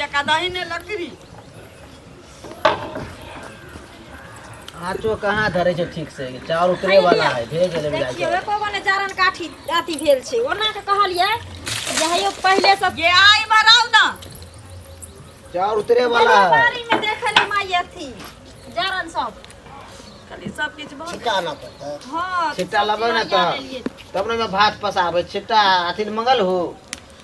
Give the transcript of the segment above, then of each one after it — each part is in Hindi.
जका दहिने लकड़ी आँचो कहाँ धरे छै ठीक से चाउर उतरे वाला है भेज ले देखियो एको बने जारन काठी अथी भेल छै ओना के कहलिए जे हेयो पहले सब ये आई मराउ ना चाउर उतरे वाला है बारी में देखले माई अथी जारन सब खाली सब किछ बहुत छिट्टा ना पड़ता हां छिट्टा लबे ना तब ना में भात पसाबे छिट्टा अथी मंगल हो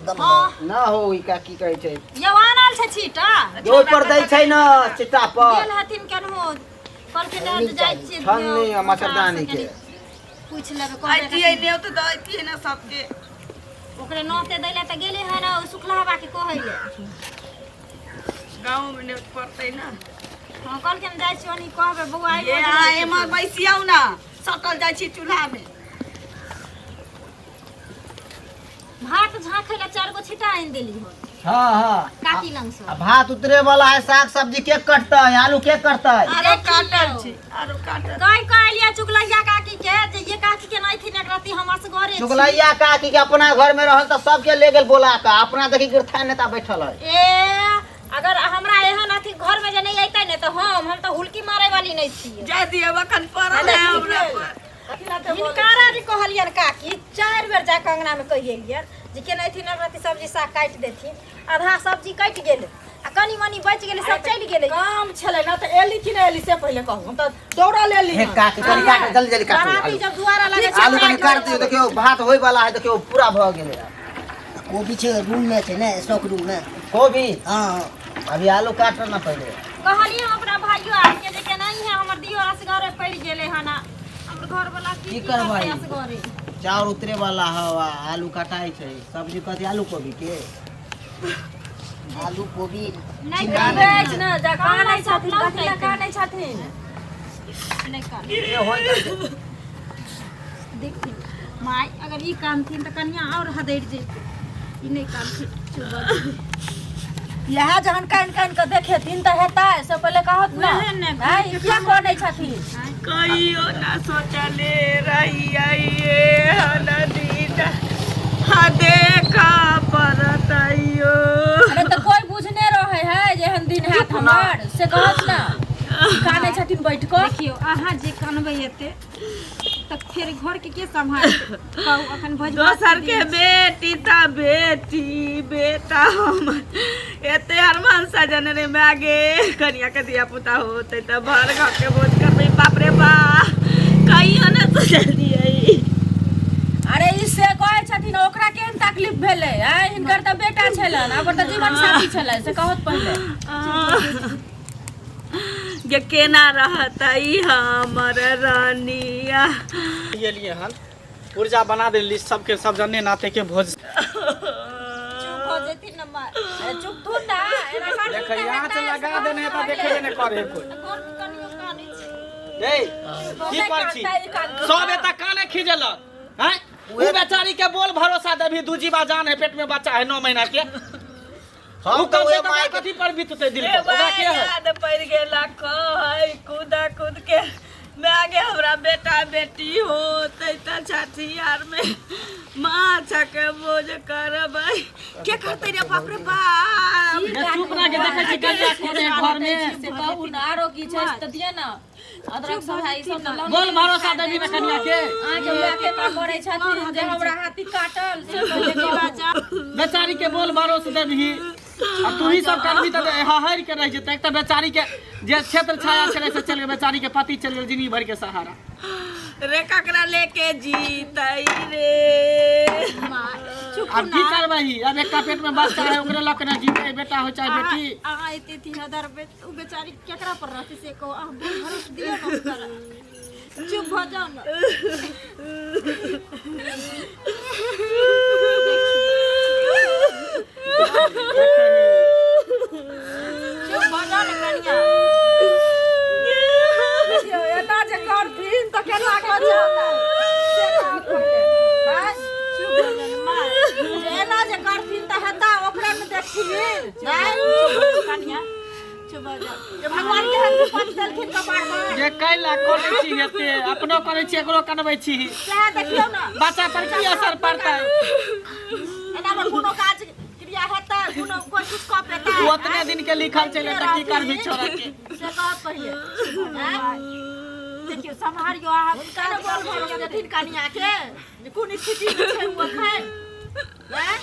ना हो ई का की कहै छै यो आनल छै छीटा जो पर दै छै ना छिट्टा पर गेल हथिन केनहो कल के दाद जाय छी छन्नी मच्छरदानी के पूछ लेबे आई दिए ने तो दैती ना सबके ओकरे नोते दैले त गेले है ना सुखलावा के कहैले गांव में ने पड़तै ना हां कल के जाय छी ओनी कहबे बौआ ये आए म बैसियाउ ना सटल जाय छी चूल्हा में भात झाखैला 4 गो छिटा आइन देली हो हां हां काटी लंग से भात उतरे वाला है साग सब्जी के कटता है आलू के करता है आरो काटल छी आरो काटल कई कहलिया चुगलैया काकी के जे ये काकी के नहीं थी नगरती हमर से घरे चुगलैया काकी के अपना घर में रहल त सबके ले गेल बोला का अपना देखी गिरथा नेता बैठल है ए अगर हमरा एहन अथी घर में जे नहीं आइतै ने तो हम तो हुलकी मारे वाली नहीं छी जा दिए बखन पड़ल है हमरा पर हिनकारा जी कहलियन काकी 4 बेर जा कंगना में कहिएलियन जे के नहीं थी नगरती सब्जी साग काट देथिन आधा सब्जी कट गेले आ कनी मनी बच गेले सब चल गेले काम छले ना त एली कि नहीं एली से पहले कहू हम त दौड़ा लेली हे काकी जल्दी काट जल्दी जल्दी काट बाराती जब दुआरा लगे आलू कनी काट दियो देखियो भात होय वाला है देखियो पूरा भ गेले कोबी छै रूम में छै ने स्टॉक रूम में गोभी हां अभी आलू काटना ना पहले कहलिए अपना भाइयो आ के जे के नहीं है हमर दियो असगरे पड़ गेले हना हमर घर वाला की करबै असगरे चाउर उतरे वाला हवा आलू काटाई छै सब्जी कथी आलू कोबी के आलू कोबी नहीं बेच ना जा का नहीं छथिन कथि का नहीं छथिन नहीं का ये होय देखी माई अगर ई काम थी त कन्या और हदैर जे ई नहीं काम थी चुबा यह जहन कान कान के देखे दिन त हेता से पहले कहत ना नहीं क्या कोनै छथिन कहियो ना सोचले रही ये हनदीदा हा देखा परतैयो अरे त कोई बुझने रहे है जे हम दिन हाथ हमर से कहत ना कानै छथिन बैठ के देखियो अहाँ जे कनबै एते तक फिर घर के संभाल कहू अखन भजवा दोसर के बेटी ता बेटी बेटा हमर एते अरमान सजन रे मागे कनिया के दिया पुता होते त भर घर के भोज करबै बाप रे बा कहियो ना सोचल दियै अरे ई से कहै छथिन ओकरा केहन तकलीफ भेलै है हिनकर त बेटा छलन आबर त जीवन साथी छलै से कहत पहले ये केना रहतै हमर रानिया ये लिए हन ऊर्जा बना देली सबके सब जने नाते के भोज चुप हो जेती न मार चुप थू ना एना कर देख यहाँ से लगा देने तो देखे ने करे कोई घर कनियो कानी छै ए की कर छी सब एता काने खिजल हैं उ बेचारी के बोल भरोसा देभी दूजीबा जान है पेट में बच्चा है 9 महीना के हम तो ओए माय कथी पर बीतते दिल पर ओकरा के है याद पड़ गेला कहै कूदा कूद के मैं आगे हमरा बेटा बेटी होते त छठियार में माछ के बोझ करबै के करतै रे बाप रे बाप चुप ना के देखे छी कन्या कोने घर में से कहू ना आरो की छै त दिए ना अदरक सब है ई सब त बोल भरोसा देवी ना कन्या के आगे लाके का करे छथिन जे हमरा हाथी काटल से पहले बाजा बेचारी के बोल भरोसा देवी अब तू ही सब करबी त हहर के रह जते एक त बेचारी के जे क्षेत्र छाया छले से चल बेचारी के पति चल गेल जिंदगी भर के सहारा रे ककरा लेके जीतै रे अब की करबही अब एक पेट में बच्चा है ओकरे लक ना जीते बेटा हो चाहे बेटी अहाँ एते 3000 उ बेचारी केकरा पर रहती से को अहाँ बोल भरोसा दियो न करा चुप हो जाओ ना चुप हो जाओ ना कनिया देखियो एता जे करथिन त केना कर जाता से का करे हां चुप हो जाओ मार एना जे करथिन त हेता ओकरा में देखथिन नहीं कनिया चुप हो जाओ जे भगवान के हाथ में पट देलखिन कपाड़ पर जे कैला करे छी हेते अपनो करे छी एकरो कनबै छी चाहे देखियो ना बच्चा पर की असर पड़ता है एना में कोनो काज क्रिया हेतै कोनो कोई कुछ कह पेता है उतने दिन के लिखल चले त की करबी छोरा के से कह पहिले देखियो संभारियो आ कान बोल भर देथिन कनिया के कोन स्थिति में छै वो खाए हैं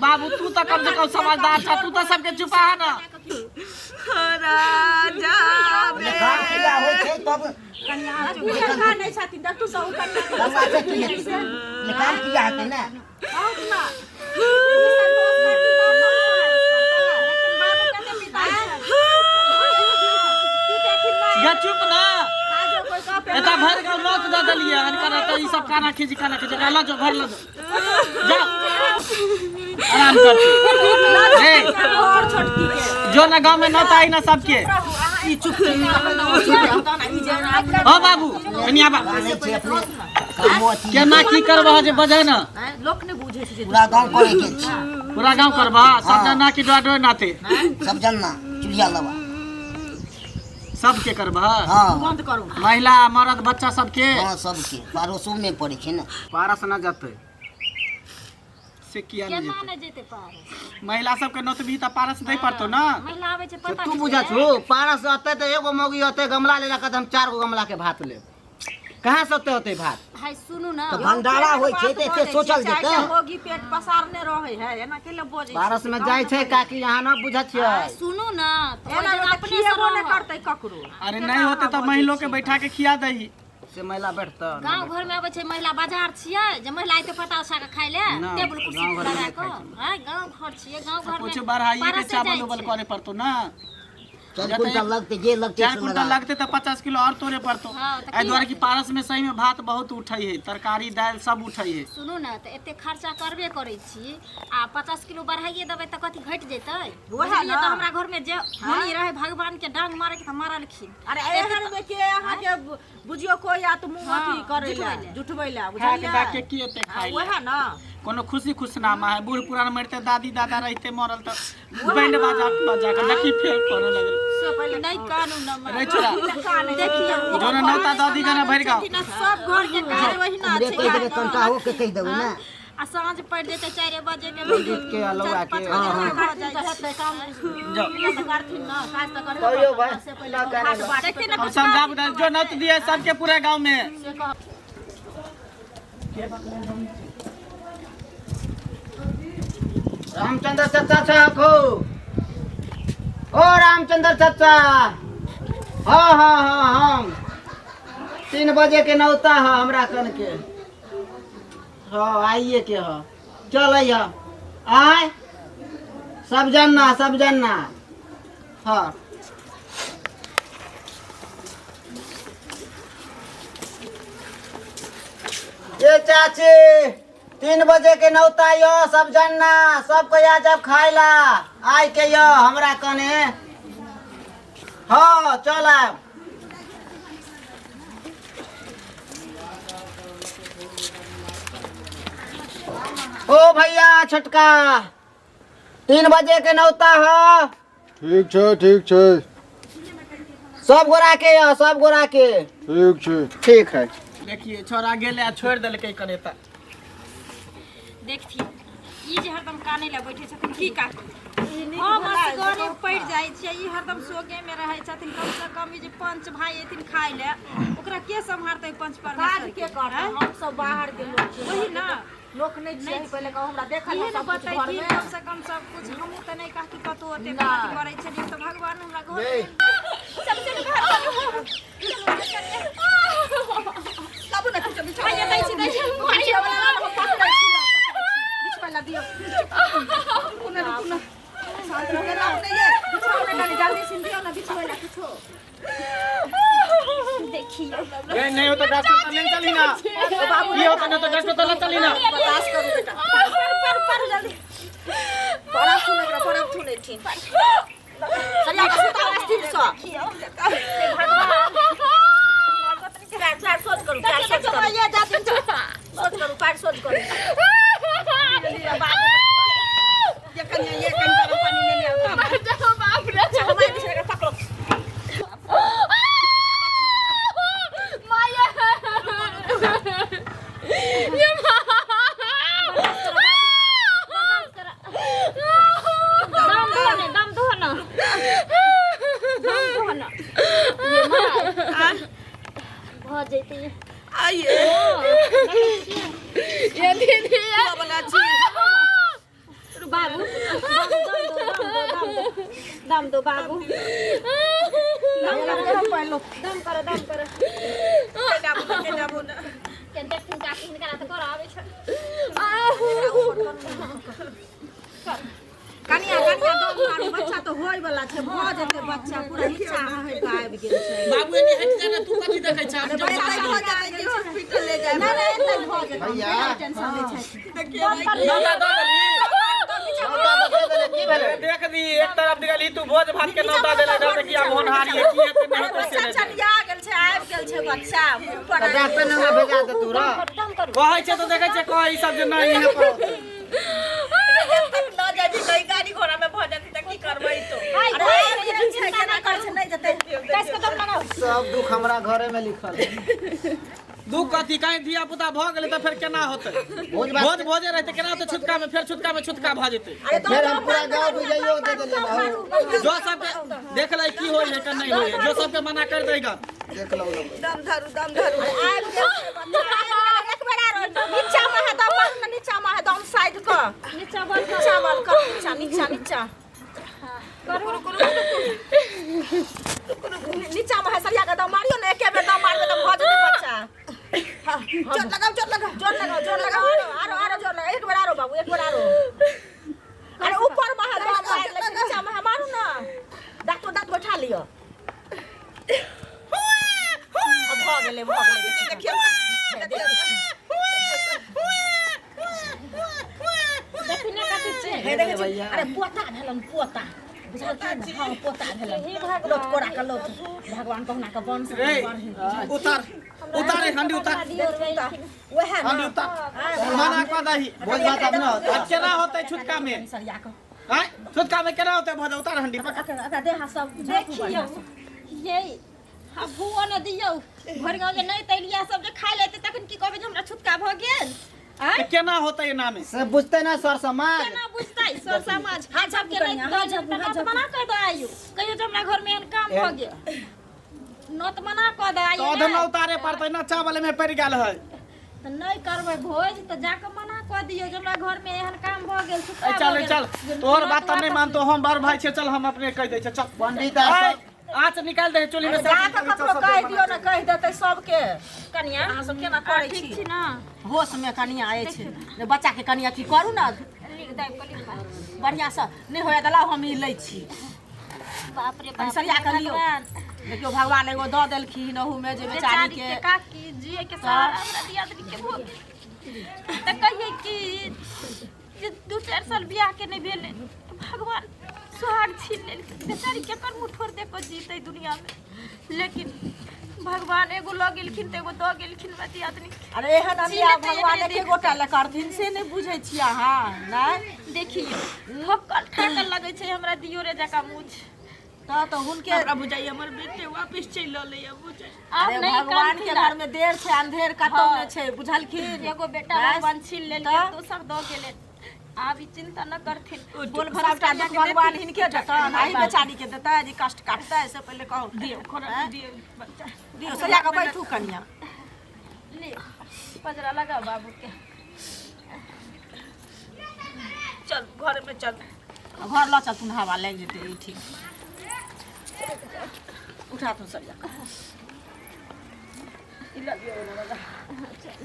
बाबू तू तो कम से कम समझदार छ तू तो सबके चुपा है ना राजा बे काम किया होय छै तब कनिया देखा नहीं छथिन देख तू सब कनिया लंबा से की निकाल किया है ना बहुत ना गे चुप ना एता भर के नोट द देलिए हनकर त ई सब खाना खींच ला जो घर ला जा आराम कर ए और छोटकी के जो ना गांव में नोट आई ना सबके ई चुप ई जे ओ बाबू कनिया बा नहीं छै अपने कामो अथी केना की करबह जे बजे ना लोक ने बुझे छै पूरा गांव करे के छै पूरा गांव करबह सब जना की डोडो नाते सब जानना चुड़िया लवा सबके करबह हां बंद करू महिला मर्द बच्चा सबके हां सबके पारोसो में पड़े छै ना पारस ना जाते से किया नहीं केना जेते न जेते पार महिला सबके नोत भी त पारस नहीं पड़तो ना महिला आवे छै पता तू बुझा छो पारस अते त एगो मौगी अते गमला लेला कदम 4 गो गमला के भात ले कहां से होते भात है सुनू ना तो भंडारा होय छै त एते सोचल जेतै होगी पेट पसारने रहे है एना के ले बोझे पारस में जाय छै काकी यहाँ ना बुझा छियै सुनू ना एना अपने से रोने करतै ककरो अरे नहीं होते तो महिलों के बैठा के खिया दही से महिला बैठता गांव घर में आवे छै महिला बाजार छियै जे महिला एते पता सा के खाय ले ना, टेबल कुर्सी गाँव घर में लगा नहीं के खाइ हां गांव घर छियै गांव घर में कुछ बढ़ाइए के पारस से चावल जाइ उबल छै। करे पड़तो ना 4 कुंटल लगते जे लगते 4 कुंटल लगते तो 50 किलो और तोड़े पड़तो हाँ, तो एहि द्वारे की पारस में सही में भात बहुत उठै है तरकारी दाल सब उठै है सुनू ना त एते खर्चा करबे करै छी आ 50 किलो बढ़ाइए देबै त कथि घट जेतै वएह ना। त हमरा घर में जे होनी रहे भगवान के डांग मारे के त मारलखिन अरे एहन में के अहाँ के बुझियो कोई आ त मुंह अथी करे ले जुटबै ले खा के बुझलियै डाके की एते खाइ ले वएह ना कोनो खुशी खुशनामा है बूढ़ पुरान मरते दादी दादा रहते मरल त बैंड बाजा के देखी फेल करे लगल से पहले नहीं कानून न रे छोरा देखिए जो ना नौता दादी गाना भर गाँव सब घर के कार्य वही ना हमरे कह देबे तनका हो के कह देबे ना आ साँझ पड़ जेते 4 बजे के गीत के अलौआ के हेतै काम जाओ ये तो करथिन ना काज तो करबे कहियो भाई से पहले हाथ बाटे ना हम समझा बुझा जो नौत दिए सबके पूरे गांव में रामचंद्र चाचा छो ओ रामचंद्र चाचा हाँ हाँ हाँ हाँ 3 बजे के नौता है हमरा कन के हाँ आइए के है चल आय सब जानना हाँ ये चाची 3 बजे के नौता यो सब जानना सब कोई जब खाइला आय के यो हमरा कने हाँ चल आब ओ भैया छोटका 3 बजे के नौता हो ठीक छै सब गोरा के यो सब गोरा के ठीक छै ठीक है देखिए छोरा गेले आ छोड़ देलकै करे त देखथिन ई जे हरदम काने ला बैठे छथिन की काटू हम असगरे पड़ जाइ छै ई हरदम सोगे में रहै छथिन कम से कम ई जे पंच भाई एथिन खाइ ले ओकरा के सम्हारतै पंच परमेश्वर के करतै हम सब बाहर के लोग छी वही ना लोक नहीं छियै पहले कहू हमरा देखल इहे है न सब कुछ घर बतैथिन में कम से कम सब कुछ हमहूँ त नहीं कहती कतौ ओते बात करै छलियै त भगवान हमरा घर सबसे सब ना कुछ बिछा खाइए दै छी मारी वाला बीच वाला दियो पुनः साथ रह गया नहीं ये बिछाओ ना जल्दी सिल दियो ना बिछवाला कुछो देखिए ए नहीं हो तो डॉक्टर तो नहीं चली ना ये होता ना तो डॉक्टर तो नहीं चली ना बर्दाश्त करो बेटा पर जल्दी बड़ा सुने थी सरिया का सुता स्थिर सो पैर सोच करू ये जाती सोच करू पैर सोच करू ये कन्या पानी ले ले आओ बाप रे हमारे पीछे का पकड़ो आइए ये दीदी बना छी बाबू दम दो बाबू दम करो केनते ठुका किनका त कर आवे छ कनिया दम मारू बच्चा तो होय वाला छै भ जेते बच्चा पूरा हिस्सा है के आबि गेल छै बाबू एनी हट जाना तू कथी देखै छ हॉस्पिटल ले जाए नहीं एतै भ जेते भैया टेंशन ले छै नौता दो दली नौता बता देले की भेलै देख दी एक तरफ दिगली तू भोज भात के नौता देले डर किया मोहन हारी है की हेतै नहीं होतै से चलिया गेल छै आबि गेल छै बच्चा ऊपर तो डॉक्टर ने भेजा दे तू रे कहै छै तो देखै छै कह ई सब जे नहीं है पर न जाती कई गाड़ी घोड़ा में भ जाती त की करबै तो अरे छै केना कर छै नहीं जते कैसे कदम लगाओ सब दुख हमरा घरे में लिखल है दुख कथी काहे धिया पुता भ गेलै त फेर केना होतै भोजे रहतै केना होतै छुटका में छुटका भ जेतै फिर हम पूरा गांव बुझाइयो दे देले ना जो सब देख ले की होय है कि नहीं होय है जो सब के मना कर देगा देख लो दम धरू आबि गेल छै बच्चा एक बेर आरो नीचा में है दम नीचा में है दम साइड क नीचा बल नीचा नीचा में है सरिया के दम मारियो ना एके बेर दम मारबे त भ जेतै बच्चा जोर लगाओ आरो जोर लगा एक बेर आरो बाबू एक बेर आरो अरे ऊपर में है दम मार ले नीचा में है मारू ना दांत बैठा लियो अब भ गेलै देखियो देखिने कथि छै हे देखै छी अरे पोता भेलन पोता बुझल की हां पोता भेलन हे भगवान कोरा के लोग भगवान कहना के वंश रे उतार हंडी उतार ओहे हंडी उतार मना कर दही भोज भात अपना होता अब केना होतै छुटका में सरिया के हैं छुटका में केना होतै भोज उतार हंडी पकड़ अका देह सब देखियो ये अब भुआ न दियौ भर गांव जे नहीं तैलिया सब जे खाइ लेते तखन की कहबे जे हमरा छुटका भ गेल तो केना होतै एना में से बुझते ना सर समाज केना बुझतै सर समाज हां जब के नहीं नत मना कर दो आयु कहियो जे हमरा घर में एहन काम भ गेल नत मना कर दो आयु तो अधन उतारे पड़तै ना चावल में पड़ गेल है त नहीं करबै भोज त जाके मना कर दियौ जे हमरा घर में एहन काम भ गेल छुटका चल तोहर बात नहीं मानतो हम बड़ भाई छे चल हम अपने कह दै छे चल पंडित आँच निकाल दे चोली में जाके ककरो कह दियौ न कह देतै सबके कनिया अहाँ सब केना करै छी ना होश में कनिया आए छै जे बच्चा के कनिया की करू ना लिख दै बढ़िया से नहीं होया दलाव हम ई लै छी बाप रे बाप सरिया कर लियो देखियो भगवान एगो द देलखिन ओहू में जे बेचारी के काकी जिए के सहारा हमरा दियादनी के भोग त कहिए कि जे 2-4 साल बियाह के नहीं भेले भगवान सुहाग छीन ले बेचारी के कर मुंह ठोर दे को जीते दुनिया में लेकिन भगवान एगो ल गेलखिन त एगो द गेलखिन बती आदमी अरे एहन अमिया भगवान के गोटा ले करथिन से नहीं बुझै छी अहाँ नहीं देखियो ठक्कल ठाकल लगे छै हमरा दियो रे जका मुछ तो हुनके हमरा बुझाई हमर बेटे वापस चल ले बुझै अब नहीं भगवान के घर में देर छै अंधेर कतौ न छै बुझलखिन एगो बेटा भगवान छीन लेलकै दोसर द गेलै आप ई चिंता न करथिन बोल भरावटा देख भगवान हिनके देता नहीं बेचारी के देता जी कष्ट काटता है से पहले कहो दियो दियो बच्चा दियो सजा के बैठू कनिया ले पजरा लगा बाबू के चल घर में चल घर ला चल तुम हवा लग जेते ई ठीक उठा तू सरिया ई लगियो ना चल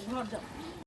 घर जा